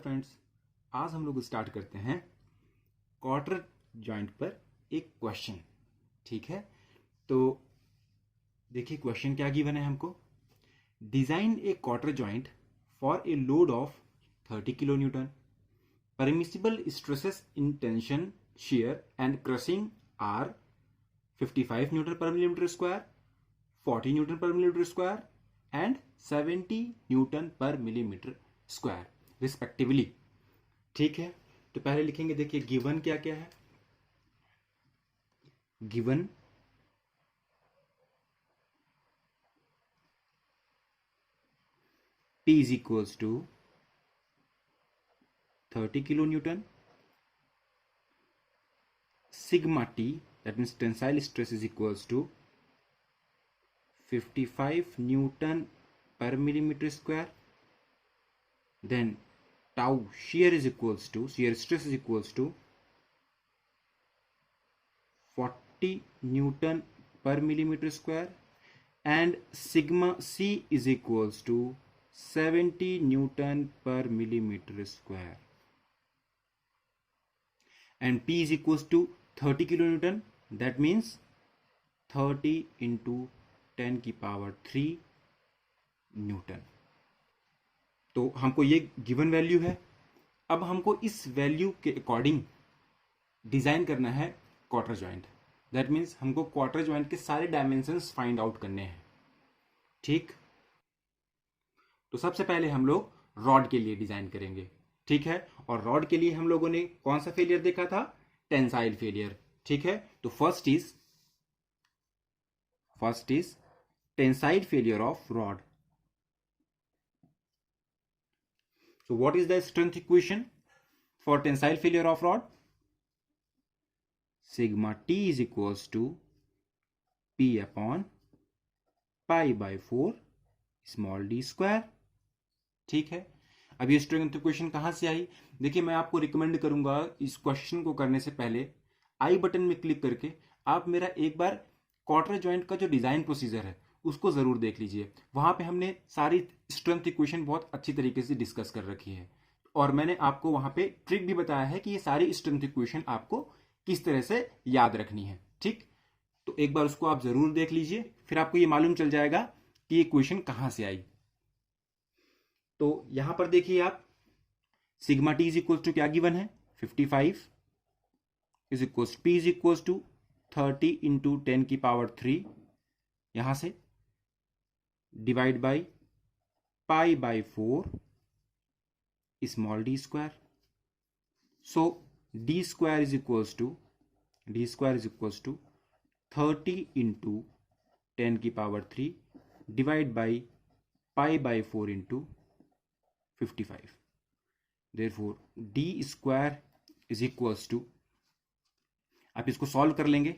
Friends, आज हम लोग स्टार्ट करते हैं क्वार्टर जॉइंट पर एक क्वेश्चन। ठीक है, तो देखिए क्वेश्चन क्या गिवन है हमको। Design A quarter joint for a load of 30 kilo Newton. Permissible stresses in tension, shear and crushing are 55 Newton per millimeter square, 40 Newton per millimeter square and 70 Newton per millimeter square respectively. ठीक है, तो पहले लिखेंगे, देखिए given क्या क्या है। Given P is equals to 30 kilo Newton, sigma T, that means tensile stress, is equals to 55 Newton per millimeter square. Then tau shear stress is equals to 40 Newton per millimeter square and sigma C is equals to 70 Newton per millimeter square. And P is equals to 30 kilonewton, that means 30 into 10 की power 3 Newton. तो हमको ये given value है। अब हमको इस value के according design करना है क्वार्टर जॉइंट। दैट मीन्स हमको क्वार्टर जॉइंट के सारे डायमेंशंस फाइंड आउट करने हैं। ठीक, तो सबसे पहले हम लोग रॉड के लिए डिजाइन करेंगे। ठीक है, और रॉड के लिए हम लोगों ने कौन सा फेलियर देखा था? Tensile failure. ठीक है, तो first is tensile failure of rod. So what is the strength equation for tensile failure of rod? Sigma T is equals to P upon pi by 4 small d square। ठीक है, अब ये strength equation कहां से आई? देखिए, मैं आपको recommend करूंगा इस क्वेश्चन को करने से पहले आई बटन में क्लिक करके आप मेरा एक बार क्वार्टर जॉइंट का जो डिजाइन प्रोसीजर है उसको जरूर देख लीजिए। वहां पे हमने सारी स्ट्रेंथ इक्वेशन बहुत अच्छी तरीके से डिस्कस कर रखी है और मैंने आपको वहां पे ट्रिक भी बताया है कि ये सारी स्ट्रेंथ इक्वेशन आपको किस तरह से याद रखनी है। ठीक, तो एक बार उसको आप जरूर देख लीजिए, फिर आपको ये मालूम चल जाएगा कि ये इक्वेशन कहां से आई। तो यहां पर देखिए आप, sigma T is equal to क्या गिवन है? 55 is equal p is equal to 30 into 10 की पावर 3, यहां से divide by pi by 4 small d square. So d square is equals to 30 into 10 की power 3 divide by pi by 4 into 55। Therefore d square is equals to, आप इसको solve कर लेंगे,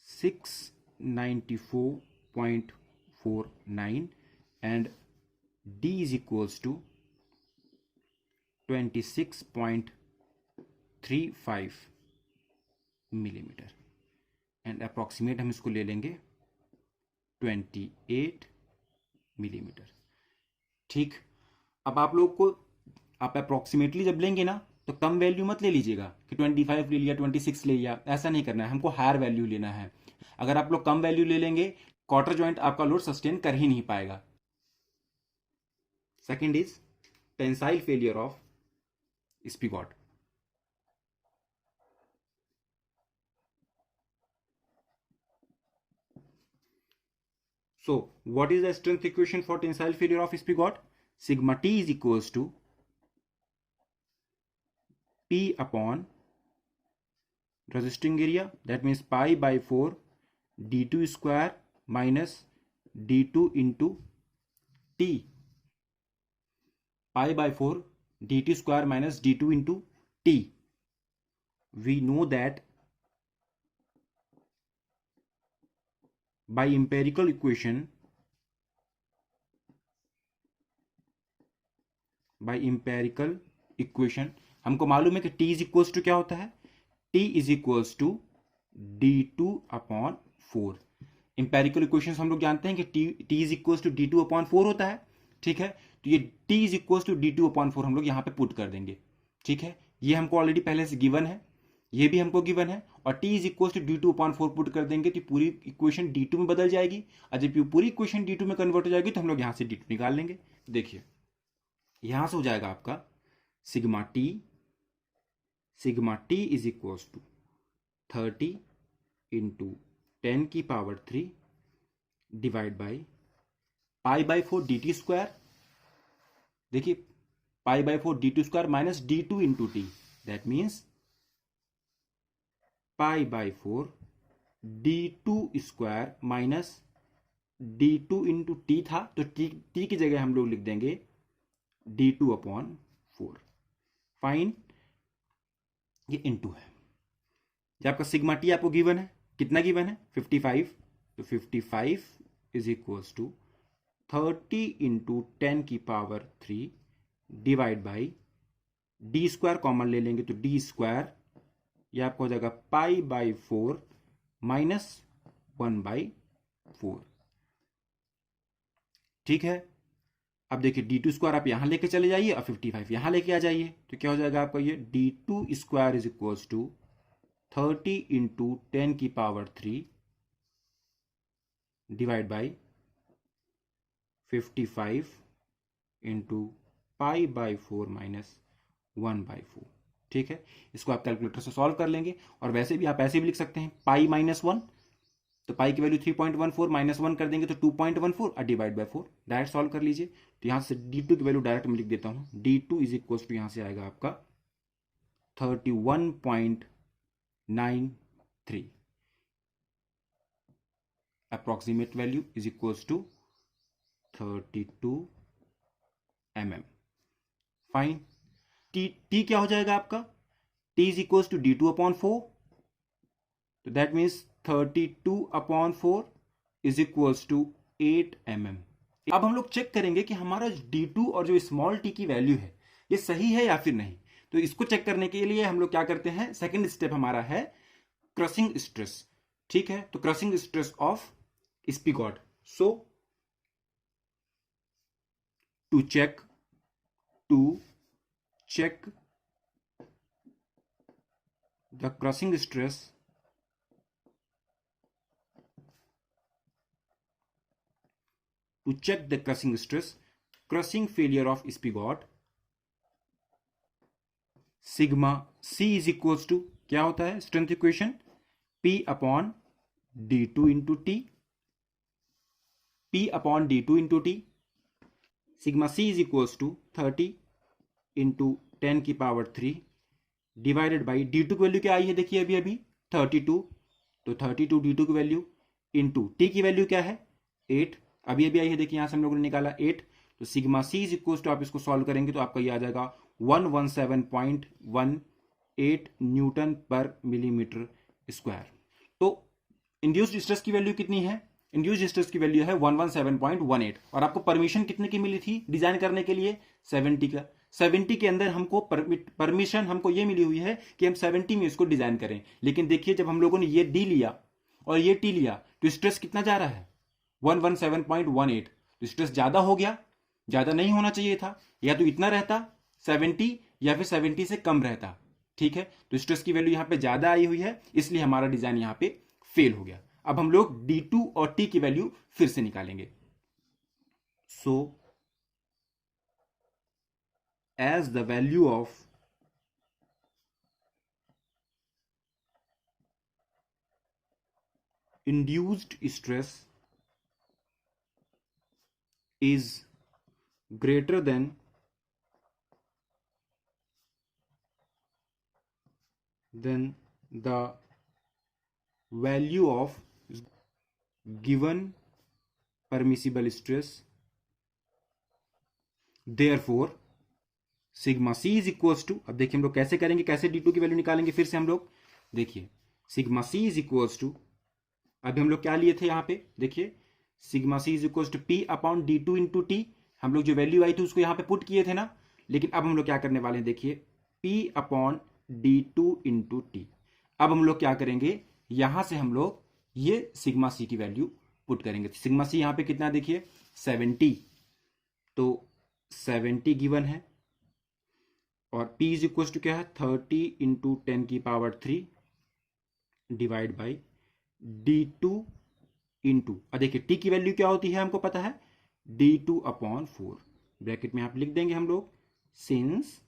694.49 and D is equals to 26.35 millimetre and approximate हम इसको ले लेंगे 28 millimetre. ठीक, अब आप लोग को आप अप्रॉक्सीमेटली जब लेंगे ना तो कम वैल्यू मत ले लीजिएगा कि 25 ले लिया, 26 ले लिया, ऐसा नहीं करना है, हमको हायर वैल्यू लेना है। अगर आप लोग कम वैल्यू ले लेंगे क्वार्टर जॉइंट आपका लोड सस्टेन कर ही नहीं पाएगा। Second is tensile failure of spigot. So what is the strength equation for tensile failure of spigot? Sigma T is equals to P upon resisting area, that means pi by 4 d2 square minus d2 into t, pi by 4 dt square minus d2 into t. We know that by empirical equation हमको मालूम है कि T is equals to क्या होता है? T is equals to D2 upon 4। Empirical equation हम लोग जानते हैं कि T is equals to D2 upon 4 होता है। ठीक है, तो ये t is equal to d2/4 हम लोग यहाँ पे पुट कर देंगे। ठीक है, ये हमको ऑलरेडी पहले से गिवन है, ये भी हमको गिवन है, और t is equal to d2/4 put कर देंगे तो पूरी इक्वेशन d2 में बदल जाएगी, और जब ये पूरी इक्वेशन d2 में कन्वर्ट हो जाएगी तो हम लोग यहाँ से d2 निकाल लेंगे। देखिए यहां से हो जाएगा आपका sigma T is equal to 30 into 10 की power 3 divide by π/4 dt square. देखिए π/4 dt square minus d2 into T, that means π/4 d2 square minus d2 into T था, तो टी की जगह हम लोग लिख देंगे d2/4। फाइन, ये इंटू है। जो आपका सिग्मा टी आपको गिवन है, कितना गिवन है 55, तो 55 इज इक्वल टू 30 इंटू 10 की power 3 divide by D square common ले लेंगे तो डी स्क्वायर, यह आपको हो जाएगा π/4 माइनस 1/4। ठीक है, अब देखिए d2 स्क्वायर आप यहां लेके चले जाइए और 55 यहां लेके आ जाइए, तो क्या हो जाएगा आपका ये d2 square is equal to 30 into 10 की power 3 divide by 55 into π/4 minus 1/4। ठीक है, इसको आप कैलकुलेटर से सॉल्व कर लेंगे, और वैसे भी आप ऐसे भी लिख सकते हैं π-1, तो पाई की वैल्यू 3.14 माइनस 1 कर देंगे तो 2.14 और डिवाइड बाय 4, डायरेक्ट सॉल्व कर लीजिए। तो यहां से d2 की वैल्यू डायरेक्ट मैं लिख देता हूं, d2 इज इक्वल टू यहां से आएगा आपका 31.93, approximate value is equal to 32 mm। Fine, t क्या हो जाएगा आपका, t is equal to d2/4, तो that means 32/4 is equals to 8 mm। अब हम लोग चेक करेंगे कि हमारा d2 और जो स्मॉल t की वैल्यू है ये सही है या फिर नहीं। तो इसको चेक करने के लिए हम लोग क्या करते हैं, सेकंड स्टेप हमारा है क्रशिंग स्ट्रेस। ठीक है, तो crushing stress of spigot. So to check the crushing stress to check the crushing stress, crushing failure of spigot, sigma c is equals to क्या होता है strength equation, p/d2 into t, p/d2 into t, sigma c is equals to 30 into 10 की power 3 divided by d2 की value क्या आई है, देखिए अभी 32, तो 32 d2 की वैल्यू इंटू टी की वैल्यू क्या है 8, अभी आई है, देखिए यहां से हम लोगों ने निकाला 8, तो sigma c is equal to आप इसको सॉल्व करेंगे तो आपका ये आ जाएगा 117.18 न्यूटन पर मिलीमीटर स्क्वायर। तो इंड्यूस्ड स्ट्रेस की वैल्यू कितनी है, इंड्यूस्ड स्ट्रेस की वैल्यू है 117.18, और आपको परमिशन कितने की मिली थी डिजाइन करने के लिए 70 का। 70 के अंदर हमको परमिशन हमको ये मिली हुई है कि हम 70 में इसको डिजाइन करें, लेकिन देखिए जब हम लोगों ने ये डी लिया और ये टी लिया तो स्ट्रेस कितना जा रहा है 117.18, तो स्ट्रेस ज्यादा हो गया, ज्यादा नहीं होना चाहिए था, या तो इतना रहता 70 या फिर 70 से कम रहता। ठीक है, तो स्ट्रेस की वैल्यू यहां पे ज्यादा आई हुई है, इसलिए हमारा डिजाइन यहां पे फेल हो गया। अब हम लोग d2 और t की वैल्यू फिर से निकालेंगे। So as the value of induced stress is greater than the value of given permissible stress, therefore sigma c is equals to, अब देखिए हम लोग कैसे करेंगे, कैसे d2 की वैल्यू निकालेंगे, फिर से हम लोग देखिए sigma c is equals to, अभी हम लोग क्या लिए थे यहां पे, देखिए sigma c is equal to p/d2 into t, हम लोग जो वैल्यू आई थी उसको यहां पे पुट किए थे ना, लेकिन अब हम लोग क्या करने वाले हैं, देखिए p/d2 इंटू टी। अब हम लोग क्या करेंगे, यहां से हम लोग ये सिग्मा c की वैल्यू पुट करेंगे। सिग्मा c यहां पे कितना देखिए 70, तो 70 गिवन है और p इज इक्वल टू क्या है 30 into 10⁻³ divide by d2 into, और देखिए t की वैल्यू क्या होती है हमको पता है d2/4, ब्रैकेट में आप लिख देंगे हम लोग since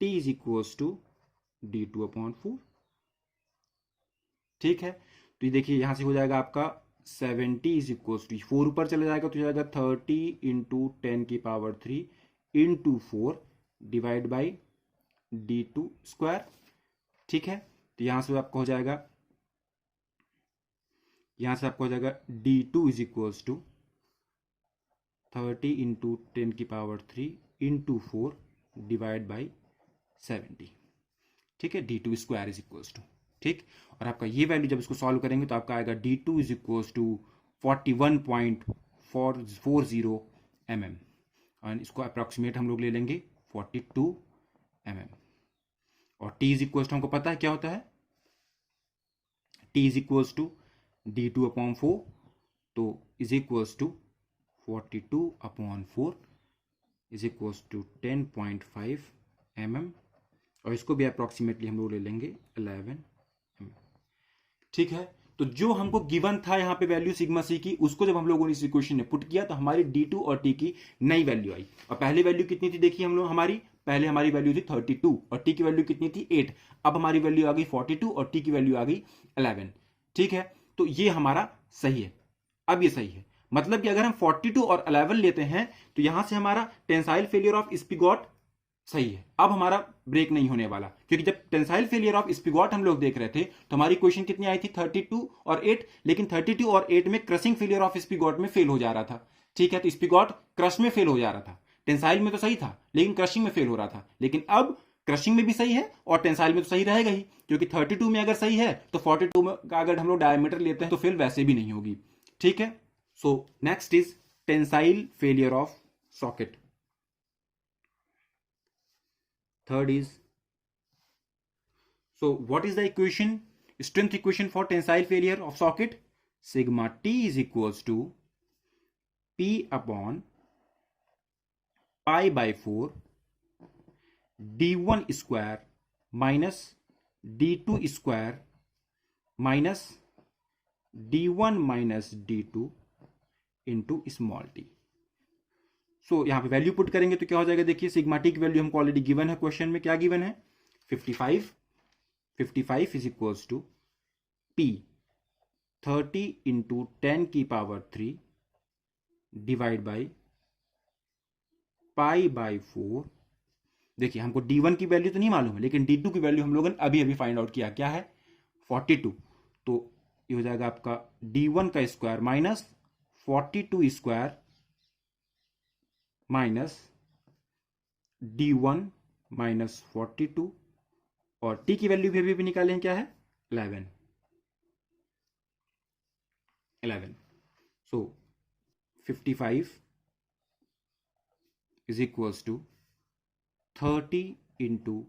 t is equal to d2/4। ठीक है, तो ये देखिए यहां से हो जाएगा आपका 70 इज इक्वल टू 4 ऊपर चले जाएगा तो जाएगा 30 into 10⁻³ into 4 divide by d2²। ठीक है, तो यहां से आपको हो जाएगा d2 is equal to 30 into 10⁻³ into 4 divide by 70। ठीक है, d2² इज इक्वल टू, ठीक, और आपका ये वैल्यू जब इसको सॉल्व करेंगे तो आपका आएगा d2 is equal to 41.40 mm, और इसको अप्रॉक्सीमेट हम लोग ले लेंगे 42 mm, और t इज इक्वल टू हमको पता है क्या होता है t is equal to d2/4, तो is equal to 42/4 is equal to 10.5 mm, और इसको भी अप्रॉक्सीमेटली हम लोग ले लेंगे 11 mm। ठीक है, तो जो हमको गिवन था यहाँ पे वैल्यू सिग्मा सी की, उसको जब हम लोगों ने इस इक्वेशन में पुट किया तो हमारी d2 और t की नई वैल्यू आई, और पहली वैल्यू कितनी थी देखिए हम लोग, पहले हमारी वैल्यू थी 32 और t की वैल्यू कितनी थी 8, अब हमारी वैल्यू आ गई 42 और t की वैल्यू आ गई 11। ठीक है, तो ये हमारा सही है। अब ये सही है मतलब कि अगर हम 42 और 11 लेते हैं तो यहां से हमारा टेंसाइल फेलियर ऑफ स्पिगॉट सही है। अब हमारा ब्रेक नहीं होने वाला, क्योंकि जब टेंसाइल फेलियर ऑफ स्पिगॉट हम लोग देख रहे थे तो हमारी क्वेश्चन कितनी आई थी 32 और 8, लेकिन 32 और 8 में क्रशिंग फेलियर ऑफ स्पिगॉट में फेल हो जा रहा था। ठीक है, तो स्पिगॉट क्रश में फेल हो जा रहा था, टेंसाइल में तो सही था लेकिन क्रशिंग में फेल हो रहा था, लेकिन अब क्रशिंग में भी सही है और टेंसाइल में तो सही रहेगा ही, क्योंकि 32 में अगर सही है तो 42 में का अगर हम लोग डायमीटर लेते हैं तो फेल वैसे भी नहीं होगी। ठीक है, so next is tensile failure of socket. Third is, so what is the equation, strength equation for tensile failure of socket? Sigma T is equals to P upon pi by 4 d1 square minus d2 square minus d1 minus d2 into small T. So यहाँ पे value put करेंगे तो क्या हो जाएगा, देखिए sigma t की value हमको ऑलरेडी गिवन है, क्वेश्चन में क्या गिवन है 55 is equals to p 30 into 10⁻³ divide by pi by 4। देखिए हमको d1 की वैल्यू तो नहीं मालूम है, लेकिन d2 की वैल्यू हम लोगों ने अभी अभी फाइंड आउट किया, क्या है 42, तो ये हो जाएगा आपका d1 का square minus 42 square minus d1 minus 42, और t की वैल्यू भी अभी निकालें क्या है 11। So 55 is equals to 30 into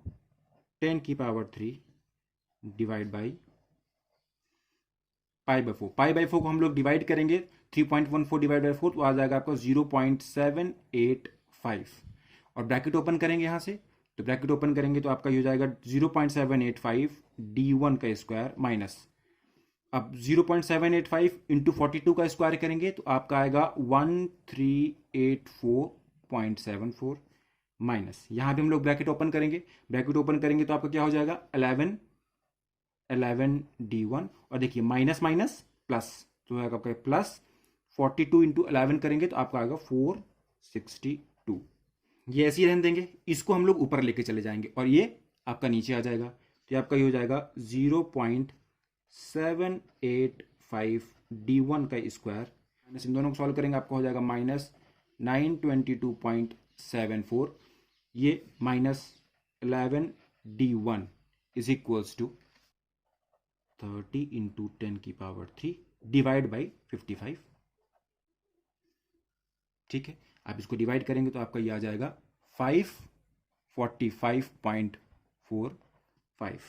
10⁻³ divide by pi by 4 को हम लोग डिवाइड करेंगे 3.14 डिवाइड बाई 4 तो आ जाएगा आपका 0.785, और ब्रैकेट ओपन करेंगे यहां से, तो ब्रैकेट ओपन करेंगे तो आपका ये हो जाएगा 0.785 d1 का स्क्वायर माइनस, अब 0.785 इंटू 42 का स्क्वायर करेंगे तो आपका आएगा 1384.74 माइनस, यहां भी हम लोग ब्रैकेट ओपन करेंगे तो आपका क्या हो जाएगा 11 d1, और देखिए माइनस माइनस प्लस तो आएगा आपका प्लस 42 इंटू 11 करेंगे तो आपका आएगा 462। ये ऐसे ही रहने देंगे, इसको हम लोग ऊपर लेके चले जाएंगे और ये आपका नीचे आ जाएगा, तो आपका ये हो जाएगा 0.785 d1 का स्क्वायर माइनस इन दोनों को सॉल्व करेंगे आपका हो जाएगा माइनस 922.74, ये minus 11 d1 is equals to 30 into 10⁻³ divide by 55। ठीक है, आप इसको डिवाइड करेंगे तो आपका ये आ जाएगा 545.45।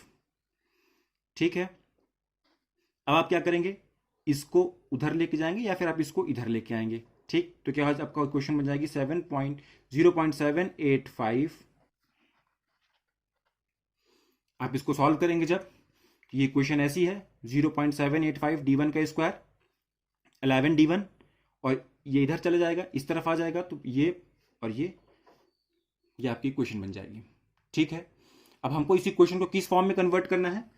ठीक है, अब आप क्या करेंगे, इसको उधर लेके जाएंगे या फिर आप इसको इधर लेके आएंगे, ठीक, तो क्या आपका क्वेश्चन बन जाएगी 0.785। आप इसको सॉल्व करेंगे जब, तो ये क्वेश्चन ऐसी है 0.785 d1 का स्क्वायर 11 d1, और ये इधर चले जाएगा, इस तरफ आ जाएगा, तो ये और ये आपकी क्वेश्चन बन जाएगी। ठीक है, अब हमको इसी क्वेश्चन को किस फॉर्म में कन्वर्ट करना है,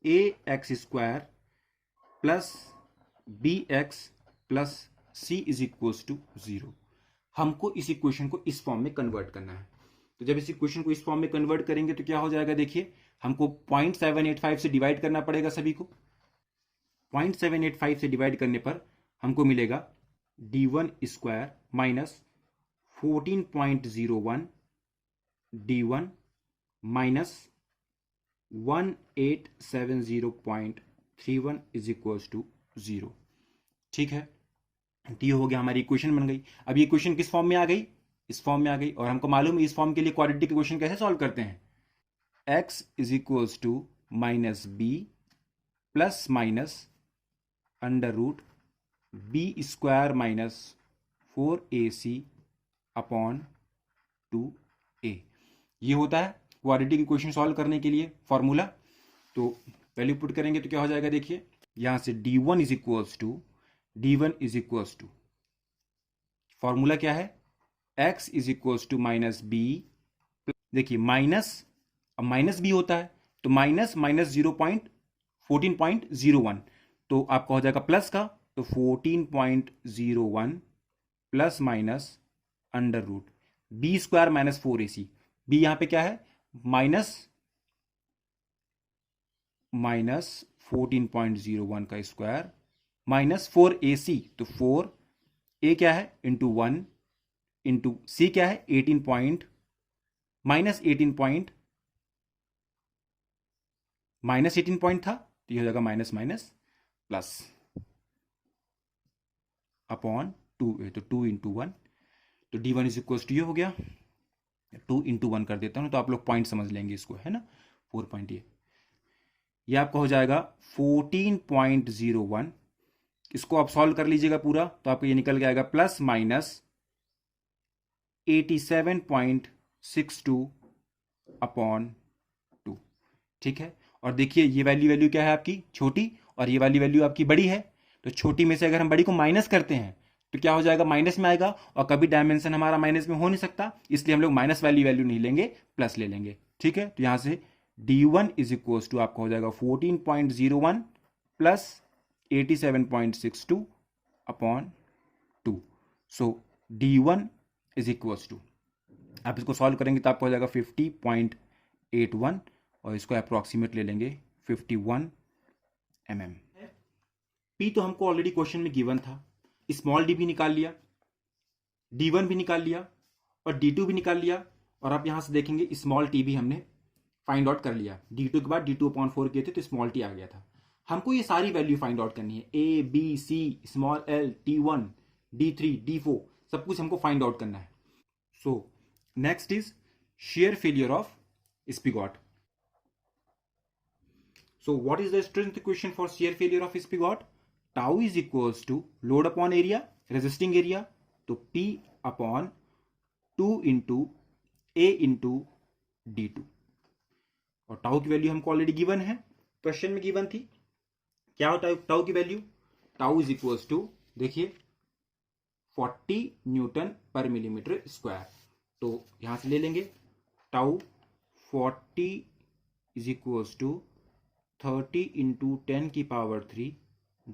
a x square plus b x plus c is equals to 0। हमको इस इक्वेशन को इस फॉर्म में कन्वर्ट करना है। तो जब इस इक्वेशन को इस फॉर्म में कन्वर्ट करेंगे तो क्या हो जाएगा, देखिए हमको 0.785 से डिवाइड करना पड़ेगा सभी को। 0.785 से डिवाइड करने पर हमको मिलेगा d1 square minus 14.01 d1 minus 1870.31 is equals to 0। ठीक है, डी हो गया, हमारी इक्वेशन बन गई। अब ये इक्वेशन किस फॉर्म में आ गई, इस फॉर्म में आ गई, और हमको मालूम है इस फॉर्म के लिए क्वाड्रेटिक इक्वेशन कैसे सॉल्व करते हैं, x is equals to minus b plus minus under root b square minus 4ac upon 2a। ये होता है क्वाड्रेटिक इक्वेशन सॉल्व करने के लिए फॉर्मूला। तो वैल्यू पुट करेंगे तो क्या हो जाएगा, देखिए यहां से d1 is equals to formula क्या है, x is equals to minus b, देखिए माइनस, अब माइनस बी होता है तो माइनस माइनस 14.01, तो आपका हो जाएगा प्लस का, तो 14.01 plus minus under root b square minus 4ac। B यहां पे क्या है, माइनस 14.01 का स्क्वायर माइनस 4ac, तो 4 ए क्या है इंटू 1 इंटू सी क्या है 18 पॉइंट माइनस 18 पॉइंट था, तो ये हो जाएगा minus minus plus upon 2a, तो 2 इंटू 1, तो d1 इज इक्वल टू ये हो गया, 2 इंटू 1 कर देता हूं तो आप लोग पॉइंट समझ लेंगे इसको, है ना, 4 पॉइंट, ये आपका हो जाएगा 14.01। इसको आप सॉल्व कर लीजिएगा पूरा, तो आपको ये निकल के आएगा प्लस माइनस 87.62 अपॉन 2। ठीक है, और देखिए ये वैल्यू क्या है आपकी छोटी, और ये वाली वैल्यू आपकी बड़ी है, तो छोटी में से अगर हम बड़ी को माइनस करते हैं तो क्या हो जाएगा, माइनस में आएगा, और कभी डायमेंशन हमारा माइनस में हो नहीं सकता, इसलिए हम लोग माइनस वाली वैल्यू नहीं लेंगे, प्लस ले लेंगे। ठीक है, तो यहां से d1 इज इक्वल टू आपका हो जाएगा 14.01 plus 87.62 upon 2। So d1 is equal to, आप इसको सॉल्व करेंगे तो आपको हो जाएगा 50.81, और इसको अप्रोक्सीमेट ले लेंगे 51 mm। p तो हमको ऑलरेडी क्वेश्चन में गिवन था, स्मॉल d भी निकाल लिया, d1 भी निकाल लिया, और d2 भी निकाल लिया, और आप यहां से देखेंगे स्मॉल t भी हमने फाइंड आउट कर लिया। d2 के बाद d2/4 किए थे तो स्मॉल t आ गया था। हमको ये सारी वैल्यू फाइंड आउट करनी है, a b c small l t1 d3 d4 सब कुछ हमको फाइंड आउट करना है। So next is shear failure of spigot। So what is the strength equation for shear failure of spigot? Tau is equals to load upon area, resisting area, तो P upon 2 into A into D2, और tau की value हमको already given है, question में given थी। क्या होता है टाउ की value, tau is equals to देखिए 40 न्यूटन पर मिलीमीटर स्क्वायर, तो यहां से ले लेंगे tau 40 is equals to 30 into 10 की power 3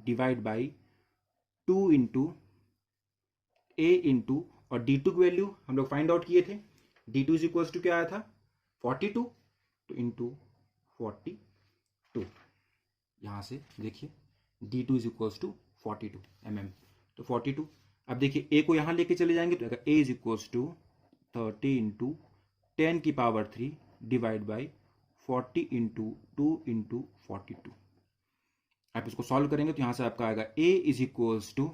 divide by 2 into a into, और d2 की वैल्यू हम लोग फाइंड आउट किए थे, d2 इज इक्वल्स टू क्या आया था 42, तो इंटू 42, यहां से देखिए d2 is equals to 42 mm, तो 42। अब देखिए a को यहां लेके चले जाएंगे तो a is equals to 30 into 10 की power 3 divide by 40 into 2 into 42। आप इसको सॉल्व करेंगे तो यहां से आपका आएगा a is equals to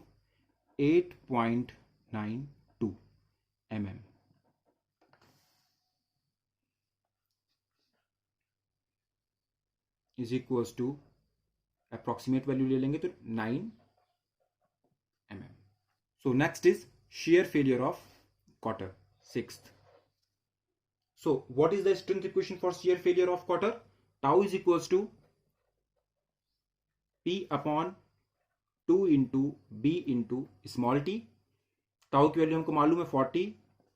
8.92 mm। Is equals to approximate value ले लेंगे तो 9 mm। So next is shear failure of quarter, sixth. So what is the strength equation for shear failure of quarter? Tau is equals to P upon 2 into B into small t. Tau की value हमको मालूम है 40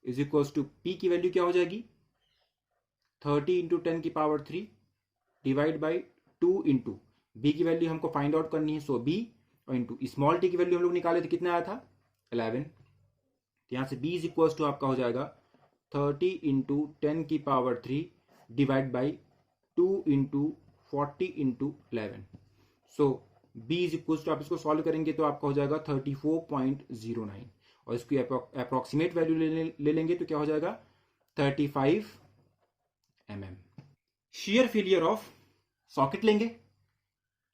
is equals to p की value क्या हो जाएगी 30 into 10 की power 3 divide by 2 into b की वैल्यू हमको फाइंड आउट करनी है, सो बी, और इंटू स्मॉल टी की वैल्यू हम लोग निकाले थे, कितना आया था 11. तो यहां से बी इज इक्वल्स टू आपका हो जाएगा 30 इंटू 10 की power 3 divide by 2 into 40 into 11. So b is equals to आप इसको सॉल्व करेंगे तो आपका हो जाएगा 34.09, और इसकी अप्रोक्सीमेट वैल्यू ले लेंगे तो क्या हो जाएगा 35 mm. Share failure of socket लेंगे,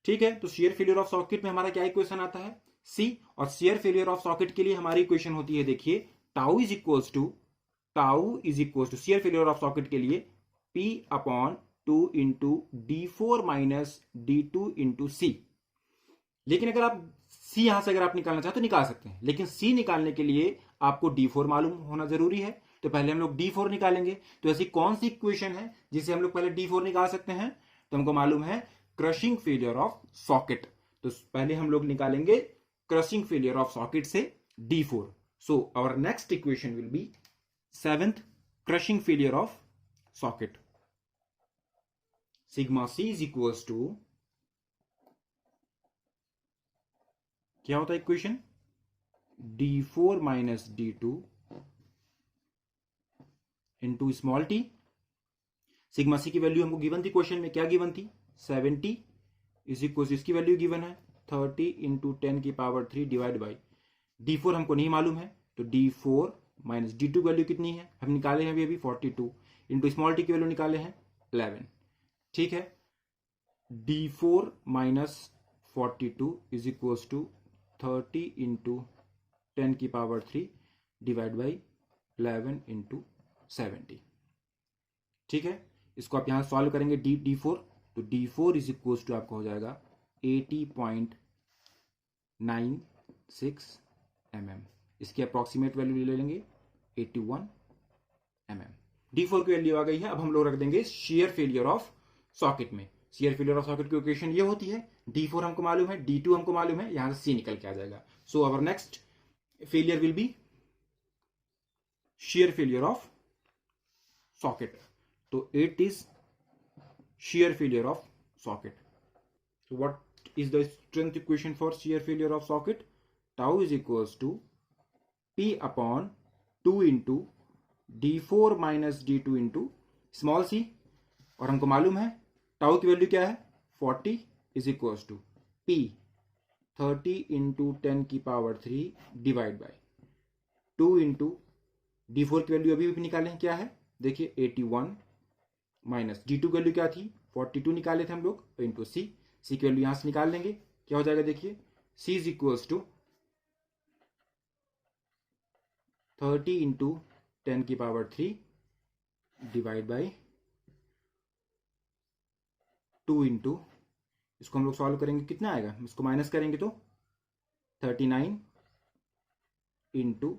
ठीक है. तो शेयर फेलियर ऑफ सॉकेट में हमारा क्या इक्वेशन आता है सी, और शेयर फेलियर ऑफ सॉकेट के लिए हमारी इक्वेशन होती है, देखिए tau is equals to shear failure of socket के लिए P upon 2 into D4 minus D2 into c. लेकिन अगर आप सी यहां से अगर आप निकालना चाहते तो निकाल सकते हैं, लेकिन सी निकालने के लिए आपको D4 मालूम होना जरूरी है. तो पहले हम लोग D4 निकालेंगे. तो ऐसी कौन सी इक्वेशन है जिसे हम लोग पहले D4 निकाल सकते हैं? तो हमको मालूम है क्रशिंग फेलियर ऑफ सॉकेट. तो पहले हम लोग निकालेंगे क्रशिंग फेलियर ऑफ सॉकेट से D4. So our next equation will be seventh crushing failure of socket. Sigma c is equals to, क्या होता है equation D4 minus D2 into small t. Sigma c की वैल्यू हमको given थी question में, क्या given थी 70 इज इक्वल, इसकी वैल्यू गिवन है 30 इंटू 10 की पावर 3 डिवाइड बाई D4 हमको नहीं मालूम है, तो D4 माइनस D2 वैल्यू कितनी है हम निकाले हैं अभी 42 इंटू स्मॉल टी की वैल्यू निकाले हैं 11, ठीक है. D4 minus 42 is equals to 30 into 10 की पावर 3 डिवाइड बाई 11 इंटू 70, ठीक है. इसको आप यहां सॉल्व करेंगे D4, तो D4 इज इक्वल्स टू आपका हो जाएगा 80.96 mm. इसकी अप्रोक्सीमेट वैल्यू ले लेंगे 81 mm. D4 की वैल्यू आ गई है. अब हम लोग रख देंगे शेयर फेलियर ऑफ सॉकेट में. शेयर फेलियर ऑफ सॉकेट की इक्वेशन ये होती है, D4 हमको मालूम है, D2 हमको मालूम है, यहां से C निकल के आ जाएगा. So our next failure will be shear failure of socket. So it is shear failure of socket. So what is the strength equation for shear failure of socket? Tau is equals to P upon 2 into D4 minus D2 into small c, और हमको मालूम है tau की value क्या है 40 is equals to P 30 into 10 की power 3 divide by 2 into D4 की value अभी भी निकाले हैं, क्या है देखिए 81 माइनस D2 की वैल्यू क्या थी 42 निकाले थे हम लोग, तो इंटू सी की वैल्यू यहां से निकाल लेंगे, क्या हो जाएगा देखिए C is equals to 30 into 10 की पावर 3 डिवाइड बाई 2 इंटू, इसको हम लोग सॉल्व करेंगे कितना आएगा, इसको माइनस करेंगे तो 39 इंटू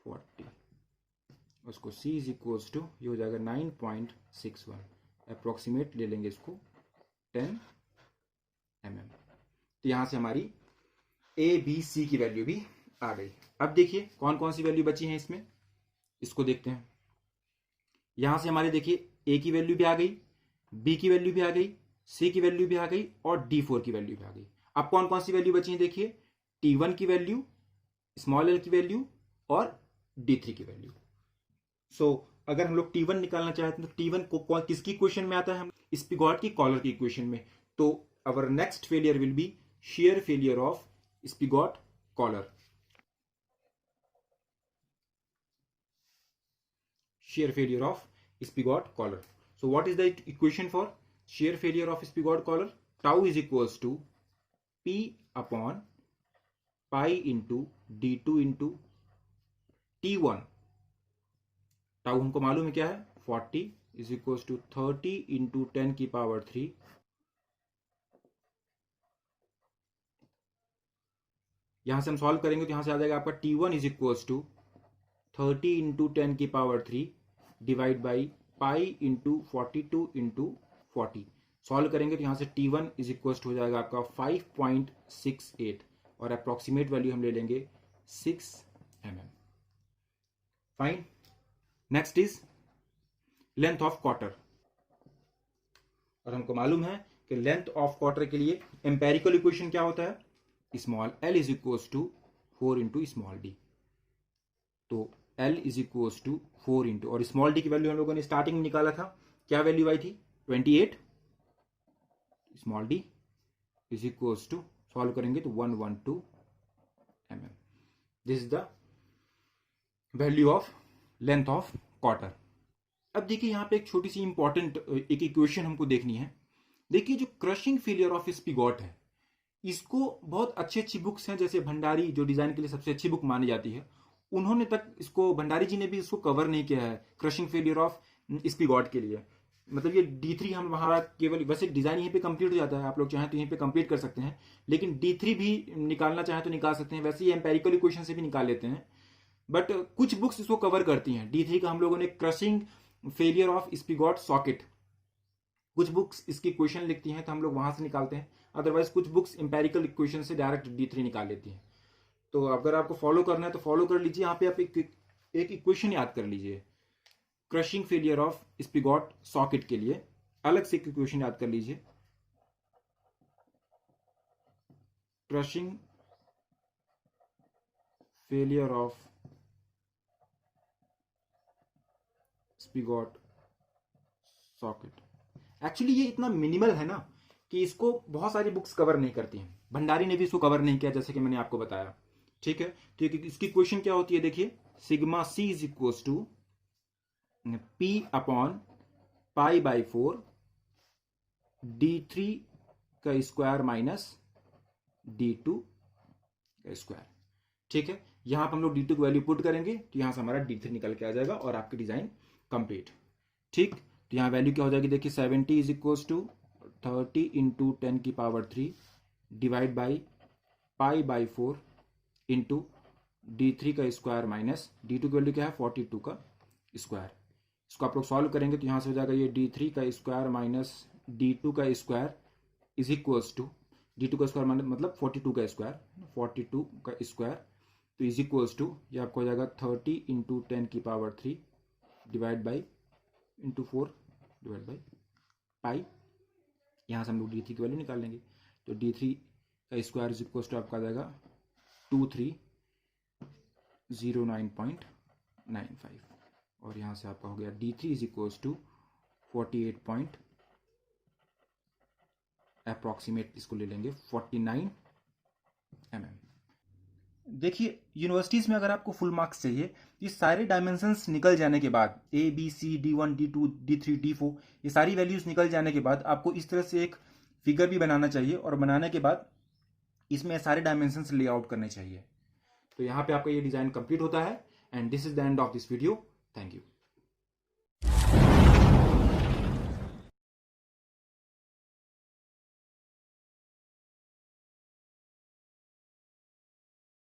40, उसको C इज इक्वल्स टू ये हो जाएगा 9.61, अप्रोक्सीमेट ले लेंगे इसको 10 mm. तो यहां से हमारी A B C की वैल्यू भी आ गई. अब देखिए कौन कौन सी वैल्यू बची है इसमें, इसको देखते हैं. यहां से हमारे देखिए A की वैल्यू भी आ गई, B की वैल्यू भी आ गई, C की वैल्यू भी आ गई और D4 की वैल्यू भी आ गई. अब कौन कौन सी वैल्यू बची है देखिए T1 की वैल्यू, स्मॉल l की वैल्यू और D3 की वैल्यू. सो अगर हम लोग T1 निकालना चाहते हैं तो T1 को किसकी इक्वेशन में आता है, हम स्पिगॉट की कॉलर की इक्वेशन में. तो our next failure will be shear failure of spigot collar. shear failure of spigot collar. So what is the equation for shear failure of spigot collar? Tau is equals to P upon pi into D2 into T1. Tau हमको मालूम है क्या है 40 is equals to 30 into 10 की power 3 . यहां से हम solve करेंगे तो यहां से आ जाएगा आपका T1 is equals to 30 into 10 की power 3 divide by pi into 42 into 40। Solve करेंगे तो यहां से T1 इज इक्वल्स टू हो जाएगा आपका 5.68 और अप्रोक्सीमेट वैल्यू हम ले लेंगे 6 mm। Fine. Next is length of quarter, और हमको मालूम है कि लेंथ ऑफ क्वार्टर के लिए एम्पेरिकल इक्वेशन क्या होता है, small l is equals to 4 into small d। तो l is equals to 4 into, और स्मॉल d की वैल्यू हम लोगों ने स्टार्टिंग में निकाला था, क्या वैल्यू आई थी 28। Small d is equals to solve करेंगे तो 112 mm। This is the value of length of quarter. अब देखिए यहाँ पे एक छोटी सी इंपॉर्टेंट एक इक्वेशन हमको देखनी है। देखिए जो क्रशिंग फेलियर ऑफ स्पिगॉट है, इसको बहुत अच्छी अच्छी बुक्स हैं, जैसे भंडारी जो डिजाइन के लिए सबसे अच्छी बुक मानी जाती है, उन्होंने तक इसको, भंडारी जी ने भी इसको कवर नहीं किया है क्रशिंग फेलियर ऑफ स्पिगॉट के लिए। मतलब ये D3 हम हमारा केवल वैसे डिजाइन यहीं पे कंप्लीट हो जाता है, आप लोग चाहें तो यहीं पे कंप्लीट कर सकते हैं, लेकिन D3 भी निकालना चाहें तो निकाल सकते हैं। वैसे ये एम्पेरिकल इक्वेशन से भी निकाल लेते हैं, बट कुछ बुक्स इसको कवर करती हैं। D3 का हम लोगों ने crushing failure of spigot socket, कुछ बुक्स इसकी इक्वेशन लिखती हैं तो हम लोग वहां से निकालते हैं, अदरवाइज कुछ बुक्स एम्पेरिकल इक्वेशन से डायरेक्ट D3 निकाल लेती हैं। तो अगर आपको फॉलो करना है तो फॉलो कर लीजिए। यहाँ पे आप एक इक्वेशन याद कर लीजिए crushing failure of spigot socket के लिए, अलग से एक इक्वेशन याद कर लीजिए। Crushing failure of spigot socket. Actually ये इतना मिनिमल है ना कि इसको बहुत सारी बुक्स कवर नहीं करती हैं, भंडारी ने भी इसको कवर नहीं किया जैसे कि मैंने आपको बताया। ठीक है, तो इसकी क्वेश्चन क्या होती है, देखिए sigma C is equals to P upon pi by 4 D3 का स्क्वायर माइनस D2 का स्क्वायर। ठीक है, यहां पर हम लोग D2 की वैल्यू पुट करेंगे तो यहां से हमारा D3 निकल के आ जाएगा और आपकी डिजाइन कंप्लीट। ठीक, तो यहाँ वैल्यू क्या हो जाएगी, देखिए 70 इज इक्वल्स टू 30 इंटू 10 की power 3 divide by pi by 4 into D3 का स्क्वायर माइनस D2 की वैल्यू क्या है 42 का स्क्वायर। इसको आप लोग सॉल्व करेंगे तो यहाँ से हो जाएगा ये D3 का स्क्वायर माइनस D2 का square is equals to, D2 का स्क्वायर मतलब 42 का स्क्वायर, 42 का स्क्वायर तो इज इक्वल्स टू ये आपको हो जाएगा 30 इंटू 10 की power 3 divide by into 4 divide by पाई। यहाँ से हम लोग D3 की वैल्यू निकाल लेंगे तो D3 का स्क्वायर इज इक्वल्स टू आपका आ जाएगा 2309.95 और यहाँ से आपका हो गया D3 is equals to 48 approximate, इसको ले लेंगे 49 mm। देखिए यूनिवर्सिटीज में अगर आपको फुल मार्क्स चाहिए, ये सारे डायमेंशंस निकल जाने के बाद ABC D1 D2 D3 D4 ये सारी वैल्यूज निकल जाने के बाद आपको इस तरह से एक फिगर भी बनाना चाहिए और बनाने के बाद इसमें सारे डायमेंशंस ले आउट करने चाहिए। तो यहाँ पे आपका ये डिजाइन कंप्लीट होता है and this is the end of this video. Thank you.